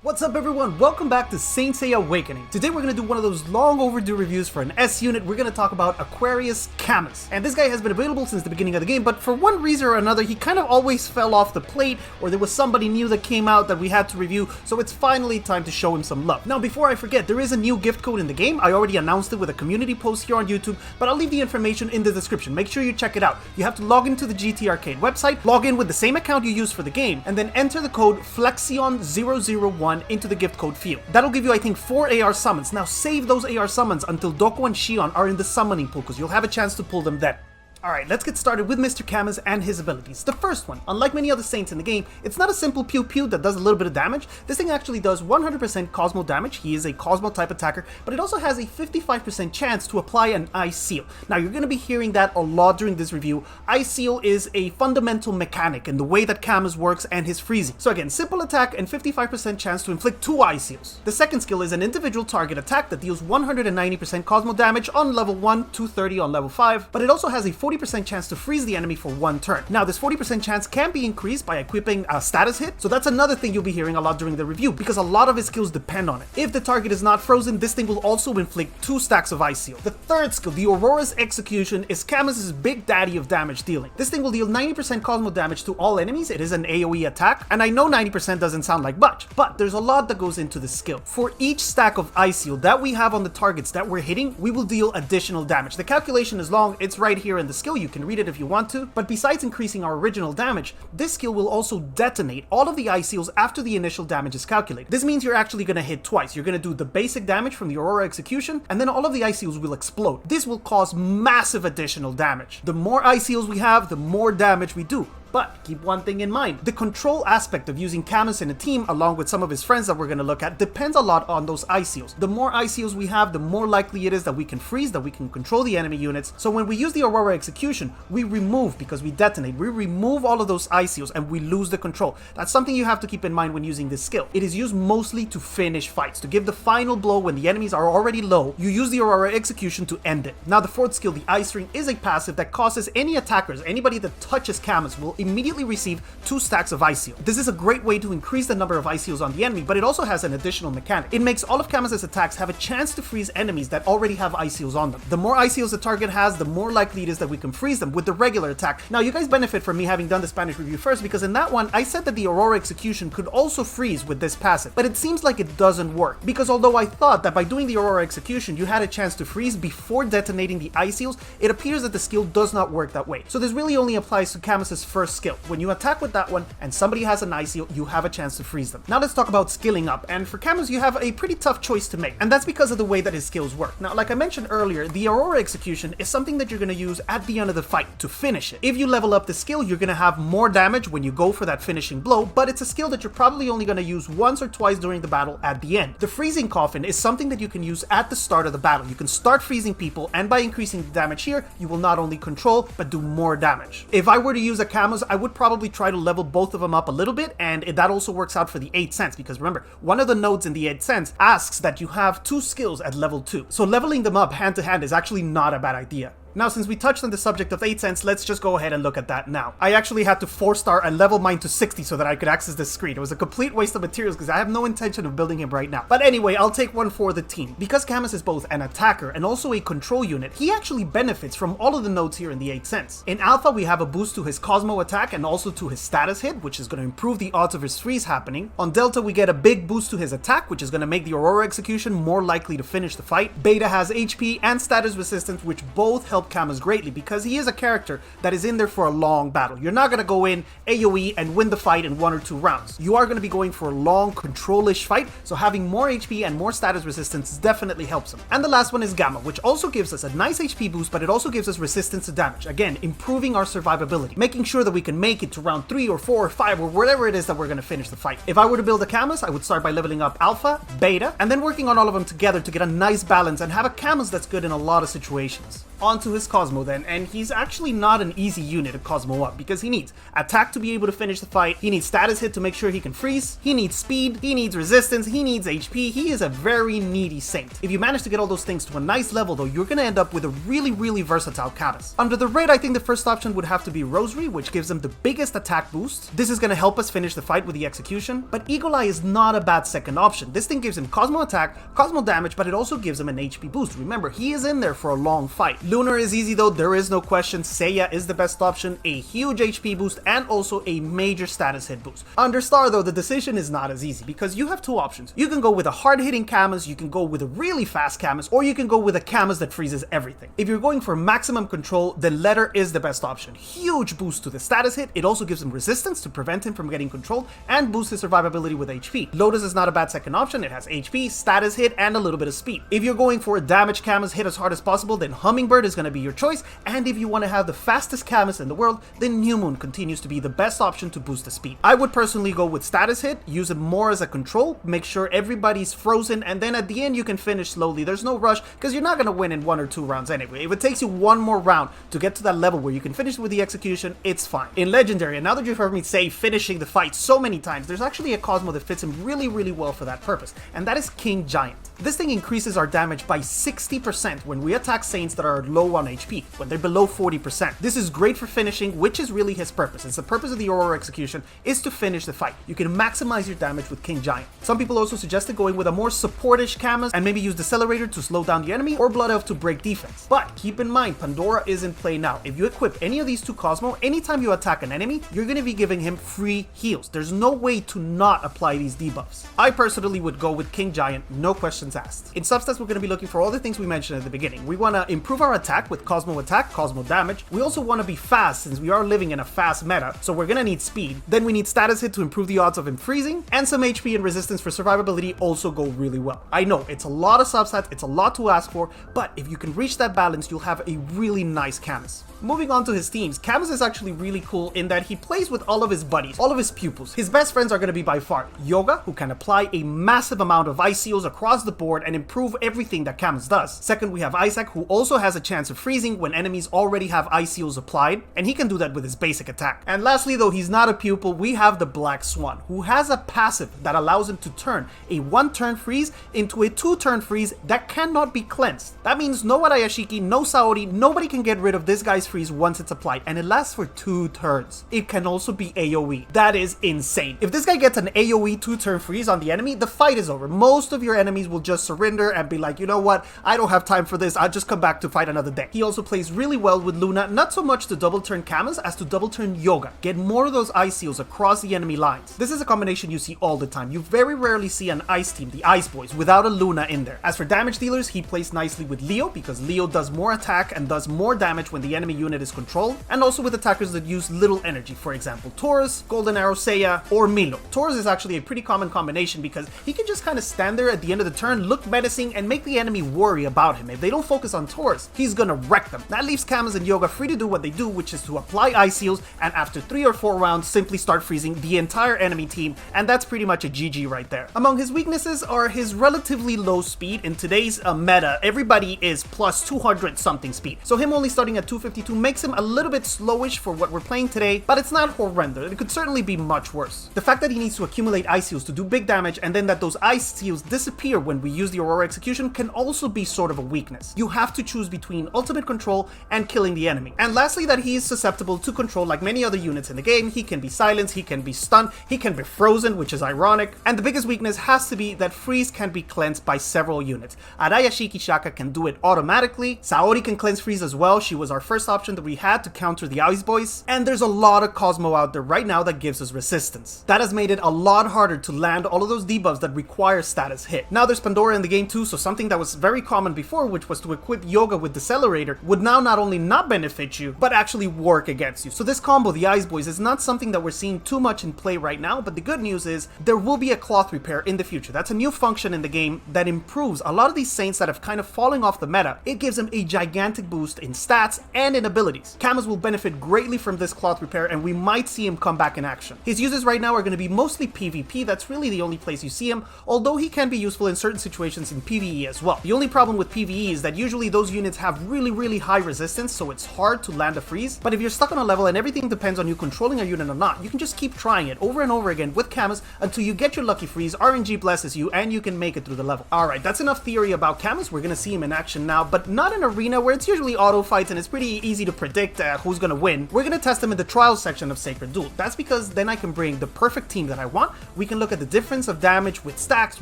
What's up everyone, welcome back to Saint Seiya Awakening. Today we're going to do one of those long overdue reviews for an S unit. We're going to talk about AQUARIUS CAMUS. And this guy has been available since the beginning of the game, but for one reason or another he kind of always fell off the plate, or there was somebody new that came out that we had to review, so it's finally time to show him some love. Now before I forget, there is a new gift code in the game. I already announced it with a community post here on YouTube, but I'll leave the information in the description. Make sure you check it out. You have to log into the GT Arcade website, log in with the same account you use for the game, and then enter the code FLEXION001 into the gift code field. That'll give you, I think, 4 AR summons. Now save those AR summons until Doko and Shion are in the summoning pool, because you'll have a chance to pull them then. Alright, let's get started with Mr. CAMUS and his abilities. The first one, unlike many other Saints in the game, it's not a simple pew-pew that does a little bit of damage. This thing actually does 100% Cosmo damage. He is a Cosmo type attacker, but it also has a 55% chance to apply an Ice Seal. Now you're going to be hearing that a lot during this review. Ice Seal is a fundamental mechanic in the way that CAMUS works and his freezing. So again, simple attack and 55% chance to inflict 2 Ice Seals. The second skill is an individual target attack that deals 190% Cosmo damage on level 1, 230 on level 5, but it also has a 40% chance to freeze the enemy for 1 turn. Now this 40% chance can be increased by equipping a status hit, so that's another thing you'll be hearing a lot during the review, because a lot of his skills depend on it. If the target is not frozen, this thing will also inflict 2 stacks of Ice Seal. The third skill, the Aurora's Execution, is CAMUS's big daddy of damage dealing. This thing will deal 90% Cosmo damage to all enemies. It is an AoE attack, and I know 90% doesn't sound like much, but there's a lot that goes into this skill. For each stack of Ice Seal that we have on the targets that we're hitting, we will deal additional damage. The calculation is long, it's right here in the skill, you can read it if you want to, but besides increasing our original damage, this skill will also detonate all of the Ice Seals after the initial damage is calculated. This means you're actually going to hit twice. You're going to do the basic damage from the Aurora Execution, and then all of the Ice Seals will explode. This will cause massive additional damage. The more Ice Seals we have, the more damage we do. But keep one thing in mind, the control aspect of using CAMUS in a team along with some of his friends that we're going to look at depends a lot on those Ice Seals. The more Ice Seals we have, the more likely it is that we can freeze, that we can control the enemy units. So when we use the Aurora Execution, we remove, because we detonate, we remove all of those Ice Seals and we lose the control. That's something you have to keep in mind when using this skill. It is used mostly to finish fights, to give the final blow when the enemies are already low. You use the Aurora Execution to end it. Now the fourth skill, the Ice Ring, is a passive that causes any attackers, anybody that touches CAMUS will immediately receive 2 stacks of Ice Seal. This is a great way to increase the number of Ice Seals on the enemy, but it also has an additional mechanic. It makes all of CAMUS's attacks have a chance to freeze enemies that already have Ice Seals on them. The more Ice Seals the target has, the more likely it is that we can freeze them with the regular attack. Now you guys benefit from me having done the Spanish review first, because in that one I said that the Aurora Execution could also freeze with this passive, but it seems like it doesn't work, because although I thought that by doing the Aurora Execution you had a chance to freeze before detonating the Ice Seals, it appears that the skill does not work that way. So this really only applies to CAMUS's first skill. When you attack with that one and somebody has an Ice Seal, you have a chance to freeze them. Now let's talk about skilling up, and for CAMUS you have a pretty tough choice to make, and that's because of the way that his skills work. Now like I mentioned earlier, the Aurora Execution is something that you're going to use at the end of the fight to finish it. If you level up the skill, you're going to have more damage when you go for that finishing blow, but it's a skill that you're probably only going to use once or twice during the battle at the end. The Freezing Coffin is something that you can use at the start of the battle. You can start freezing people, and by increasing the damage here, you will not only control, but do more damage. If I were to use a CAMUS, I would probably try to level both of them up a little bit, and that also works out for the 8 cents, because remember, one of the nodes in the 8 cents asks that you have 2 skills at level 2. So leveling them up hand to hand is actually not a bad idea. Now, since we touched on the subject of 8 cents, let's just go ahead and look at that now. I actually had to 4-star and level mine to 60 so that I could access this screen. It was a complete waste of materials because I have no intention of building him right now. But anyway, I'll take one for the team. Because CAMUS is both an attacker and also a control unit, he actually benefits from all of the nodes here in the 8 cents. In Alpha, we have a boost to his Cosmo attack and also to his status hit, which is going to improve the odds of his freeze happening. On Delta, we get a big boost to his attack, which is going to make the Aurora Execution more likely to finish the fight. Beta has HP and status resistance, which both help CAMUS greatly, because he is a character that is in there for a long battle. You're not going to go in AoE and win the fight in 1 or 2 rounds. You are going to be going for a long control-ish fight, so having more HP and more status resistance definitely helps him. And the last one is Gamma, which also gives us a nice HP boost, but it also gives us resistance to damage. Again, improving our survivability, making sure that we can make it to round 3 or 4 or 5 or whatever it is that we're going to finish the fight. If I were to build a CAMUS, I would start by leveling up Alpha, Beta, and then working on all of them together to get a nice balance and have a CAMUS that's good in a lot of situations. onto his Cosmo then, and he's actually not an easy unit to Cosmo up because he needs attack to be able to finish the fight, he needs status hit to make sure he can freeze, he needs speed, he needs resistance, he needs HP. He is a very needy saint. If you manage to get all those things to a nice level though, you're gonna end up with a really versatile CAMUS. Under the red, I think the first option would have to be Rosary, which gives him the biggest attack boost. This is gonna help us finish the fight with the execution, but Eagle Eye is not a bad second option. This thing gives him Cosmo attack, Cosmo damage, but it also gives him an HP boost. Remember, he is in there for a long fight. Lunar is easy though, there is no question. Seiya is the best option, a huge HP boost and also a major status hit boost. Under Star though, the decision is not as easy because you have two options. You can go with a hard-hitting CAMUS, you can go with a really fast CAMUS, or you can go with a CAMUS that freezes everything. If you're going for maximum control, then Letter is the best option. Huge boost to the status hit, it also gives him resistance to prevent him from getting controlled, and boosts his survivability with HP. Lotus is not a bad second option, it has HP, status hit, and a little bit of speed. If you're going for a damage CAMUS hit as hard as possible, then Hummingbird is going to be your choice, and if you want to have the fastest CAMUS in the world, then New Moon continues to be the best option to boost the speed. I would personally go with status hit, use it more as a control, make sure everybody's frozen, and then at the end you can finish slowly. There's no rush because you're not going to win in 1 or 2 rounds anyway. If it takes you one more round to get to that level where you can finish with the execution, it's fine. In Legendary, and now that you've heard me say finishing the fight so many times, there's actually a Cosmo that fits him really well for that purpose, and that is King Giant. This thing increases our damage by 60% when we attack Saints that are low on HP, when they're below 40%. This is great for finishing, which is really his purpose. It's the purpose of the Aurora Execution, is to finish the fight. You can maximize your damage with King Giant. Some people also suggested going with a more supportish CAMUS and maybe use Decelerator to slow down the enemy or Blood Elf to break defense. But keep in mind, Pandora is in play now. If you equip any of these two Cosmo, anytime you attack an enemy, you're going to be giving him free heals. There's no way to not apply these debuffs. I personally would go with King Giant, no questions asked. In substats, we're going to be looking for all the things we mentioned at the beginning. We want to improve our attack with Cosmo attack, Cosmo damage. We also want to be fast since we are living in a fast meta, so we're going to need speed. Then we need status hit to improve the odds of him freezing, and some HP and resistance for survivability also go really well. I know, it's a lot of substats, it's a lot to ask for, but if you can reach that balance, you'll have a really nice CAMUS. Moving on to his teams, CAMUS is actually really cool in that he plays with all of his buddies, all of his pupils. His best friends are going to be by far Yoga, who can apply a massive amount of ice seals across the board and improve everything that CAMUS does. Second, we have Isaac, who also has a chance of freezing when enemies already have ice seals applied, and he can do that with his basic attack. And lastly, though he's not a pupil, we have the Black Swan, who has a passive that allows him to turn a 1-turn freeze into a 2-turn freeze that cannot be cleansed. That means no Arayashiki, no Saori, nobody can get rid of this guy's freeze once it's applied, and it lasts for 2 turns. It can also be AoE. That is insane. If this guy gets an AoE 2-turn freeze on the enemy, the fight is over. Most of your enemies will just surrender and be like, you know what, I don't have time for this, I'll just come back to fight another day. He also plays really well with Luna, not so much to double turn CAMUS as to double turn Yoga. Get more of those ice seals across the enemy lines. This is a combination you see all the time. You very rarely see an ice team, the Ice Boys, without a Luna in there. As for damage dealers, he plays nicely with Leo because Leo does more attack and does more damage when the enemy unit is controlled, and also with attackers that use little energy, for example Taurus, Golden Arrow Seiya, or Milo. Taurus is actually a pretty common combination because he can just kind of stand there at the end of the turn, look menacing, and make the enemy worry about him. If they don't focus on Taurus, he's gonna wreck them. That leaves CAMUS and Yoga free to do what they do, which is to apply ice seals, and after 3 or 4 rounds simply start freezing the entire enemy team, and that's pretty much a GG right there. Among his weaknesses are his relatively low speed. In today's meta, everybody is plus 200 something speed, so him only starting at 252 makes him a little bit slowish for what we're playing today, but it's not horrendous. It could certainly be much worse. The fact that he needs to accumulate ice seals to do big damage, and then that those ice seals disappear when we use the Aurora Execution, can also be sort of a weakness. You have to choose between ultimate control and killing the enemy. And lastly, that he is susceptible to control like many other units in the game. He can be silenced, he can be stunned, he can be frozen, which is ironic. And the biggest weakness has to be that freeze can be cleansed by several units. Arayashiki Shaka can do it automatically. Saori can cleanse freeze as well. She was our first option that we had to counter the Ice Boys. And there's a lot of Cosmo out there right now that gives us resistance. That has made it a lot harder to land all of those debuffs that require status hit. Now there's Pandora in the game too, so something that was very common before, which was to equip Yoga with Decelerator, would now not only not benefit you, but actually work against you. So this combo, the Ice Boys, is not something that we're seeing too much in play right now, but the good news is there will be a cloth repair in the future. That's a new function in the game that improves a lot of these Saints that have kind of fallen off the meta. It gives them a gigantic boost in stats and in abilities. CAMUS will benefit greatly from this cloth repair, and we might see him come back in action. His uses right now are going to be mostly PvP. That's really the only place you see him, although he can be useful in certain situations in PvE as well. The only problem with PvE is that usually those units have really high resistance, so it's hard to land a freeze. But if you're stuck on a level and everything depends on you controlling a unit or not, you can just keep trying it over and over again with CAMUS until you get your lucky freeze, RNG blesses you, and you can make it through the level. Alright, that's enough theory about CAMUS. We're gonna see him in action now, but not in arena where it's usually auto fights and it's pretty easy to predict who's gonna win. We're gonna test him in the trials section of Sacred Duel. That's because then I can bring the perfect team that I want. We can look at the difference of damage with stacks,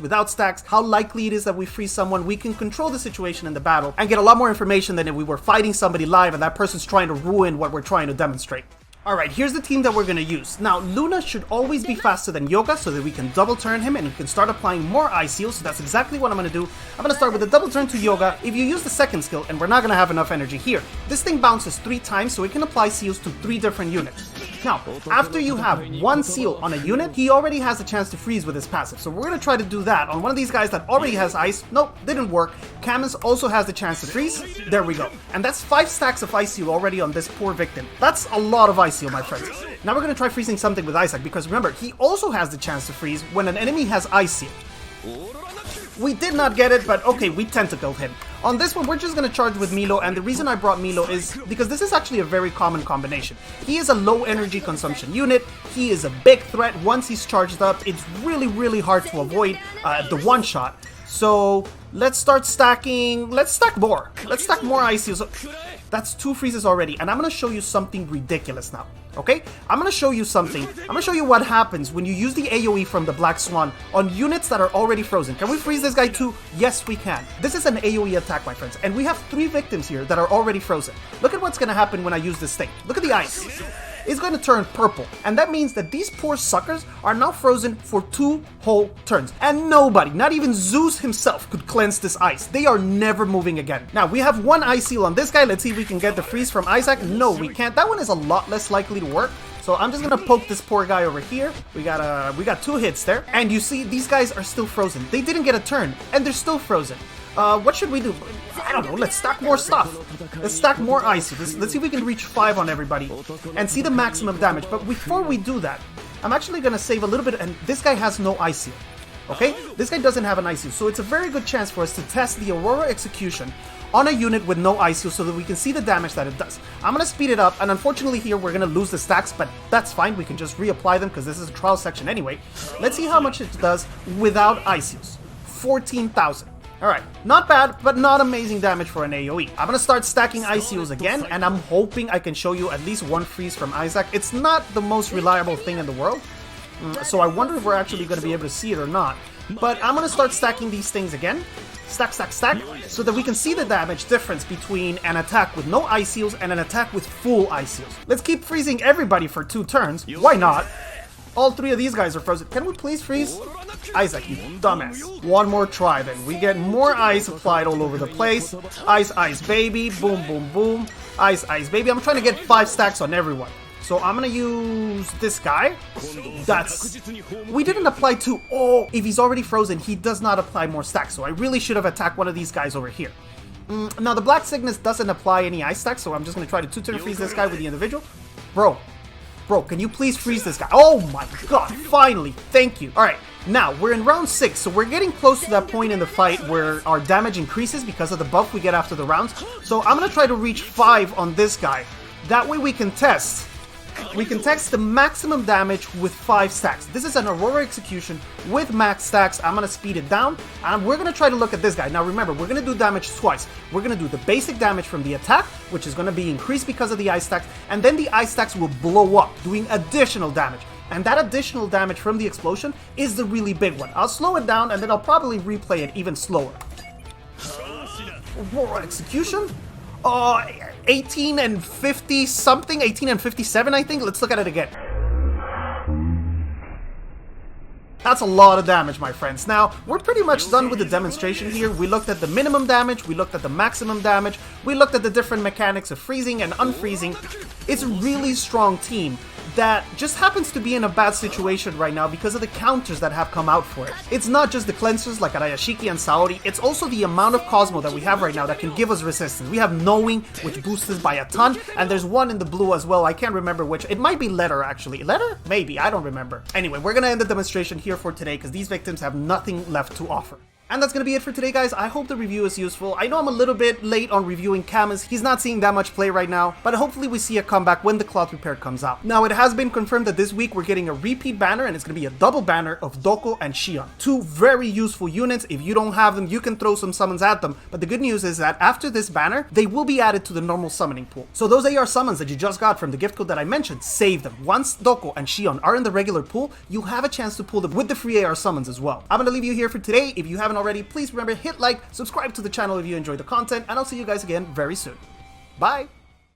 without stacks, how likely it is that we freeze someone. We can control the situation in the battle and get a lot more information than if we were fighting somebody live and that person's trying to ruin what we're trying to demonstrate. Alright, here's the team that we're going to use. Now, Luna should always be faster than Yoga so that we can double turn him and we can start applying more ice seals, so that's exactly what I'm going to do. I'm going to start with a double turn to Yoga. If you use the second skill, and we're not going to have enough energy here, this thing bounces 3 times so it can apply seals to 3 different units. Now, after you have 1 seal on a unit, he already has a chance to freeze with his passive, so we're going to try to do that on one of these guys that already has ice. Nope, didn't work. CAMUS also has the chance to freeze. There we go. And that's 5 stacks of ice seal already on this poor victim. That's a lot of ice seal, my friends. Now we're going to try freezing something with Isaac, because remember, he also has the chance to freeze when an enemy has ice seal. We did not get it, but okay, we tentacled him. On this one, we're just going to charge with Milo, and the reason I brought Milo is because this is actually a very common combination. He is a low energy consumption unit, he is a big threat. Once he's charged up, it's really hard to avoid the one shot. So let's start stacking. Let's stack more. Let's stack more ice seals. That's 2 freezes already, and I'm going to show you something ridiculous now. Okay? I'm going to show you something. I'm going to show you what happens when you use the AoE from the Black Swan on units that are already frozen. Can we freeze this guy too? Yes, we can. This is an AoE attack, my friends, and we have 3 victims here that are already frozen. Look at what's going to happen when I use this thing. Look at the ice. It's going to turn purple, and that means that these poor suckers are now frozen for 2 whole turns, and nobody, not even Zeus himself, could cleanse this ice. They are never moving again. Now we have 1 ice seal on this guy. Let's see if we can get the freeze from Isaac. No, we can't. That one is a lot less likely to work. So I'm just gonna poke this poor guy over here. We got 2 hits there, and you see these guys are still frozen. They didn't get a turn, and they're still frozen. What should we do? I don't know, let's stack more stuff. Let's stack more ice. Let's see if we can reach 5 on everybody and see the maximum damage. But before we do that, I'm actually gonna save a little bit, and this guy has no ice seal. Okay? This guy doesn't have an ice seal, so it's a very good chance for us to test the Aurora Execution on a unit with no ice seal so that we can see the damage that it does. I'm gonna speed it up, and unfortunately here we're gonna lose the stacks, but that's fine. We can just reapply them because this is a trial section anyway. Let's see how much it does without ice seals. 14,000. Alright, not bad, but not amazing damage for an AoE. I'm gonna start stacking ice seals again, and I'm hoping I can show you at least 1 freeze from Isaac. It's not the most reliable thing in the world, so I wonder if we're actually gonna be able to see it or not. But I'm gonna start stacking these things again. Stack, so that we can see the damage difference between an attack with no ice seals and an attack with full ice seals. Let's keep freezing everybody for 2 turns. Why not? All 3 of these guys are frozen. Can we please freeze? Isaac, you dumbass. 1 more try then. We get more ice applied all over the place. Ice, baby. Boom, boom, boom. Ice, baby. I'm trying to get 5 stacks on everyone. So I'm gonna use this guy. We didn't apply 2. Oh, if he's already frozen, he does not apply more stacks. So I really should have attacked one of these guys over here. Now the Black Cygnus doesn't apply any ice stacks, so I'm just gonna try to 2-turn freeze this guy with the individual. Bro, can you please freeze this guy? Oh my god, finally, thank you. Alright, now we're in round 6, so we're getting close to that point in the fight where our damage increases because of the buff we get after the rounds. So I'm gonna try to reach 5 on this guy. That way we can test the maximum damage with 5 stacks. This is an Aurora Execution with max stacks. I'm going to speed it down, and we're going to try to look at this guy. Now remember, we're going to do damage twice. We're going to do the basic damage from the attack, which is going to be increased because of the ice stacks, and then the ice stacks will blow up, doing additional damage. And that additional damage from the explosion is the really big one. I'll slow it down, and then I'll probably replay it even slower. Aurora Execution? 18 and 50 something, 18 and 57 I think. Let's look at it again. That's a lot of damage, my friends. Now, we're pretty much done with the demonstration here. We looked at the minimum damage, we looked at the maximum damage, we looked at the different mechanics of freezing and unfreezing. It's a really strong team that just happens to be in a bad situation right now because of the counters that have come out for it. It's not just the cleansers like Arayashiki and Saori, it's also the amount of Cosmo that we have right now that can give us resistance. We have Knowing, which boosts us by a ton, and there's one in the blue as well. I can't remember which. It might be Letter, actually. Letter? Maybe. I don't remember. Anyway, we're gonna end the demonstration here for today because these victims have nothing left to offer. And that's gonna be it for today, guys. I hope the review is useful. I know I'm a little bit late on reviewing CAMUS. He's not seeing that much play right now, but hopefully we see a comeback when the Cloth Repair comes out. Now, it has been confirmed that this week we're getting a repeat banner, and it's gonna be a double banner of Doko and Shion. Two very useful units. If you don't have them, you can throw some summons at them. But the good news is that after this banner, they will be added to the normal summoning pool. So those AR summons that you just got from the gift code that I mentioned, save them. Once Doko and Shion are in the regular pool, you'll have a chance to pull them with the free AR summons as well. I'm gonna leave you here for today. If you haven't already, please remember, hit like, subscribe to the channel if you enjoy the content, and I'll see you guys again very soon. Bye!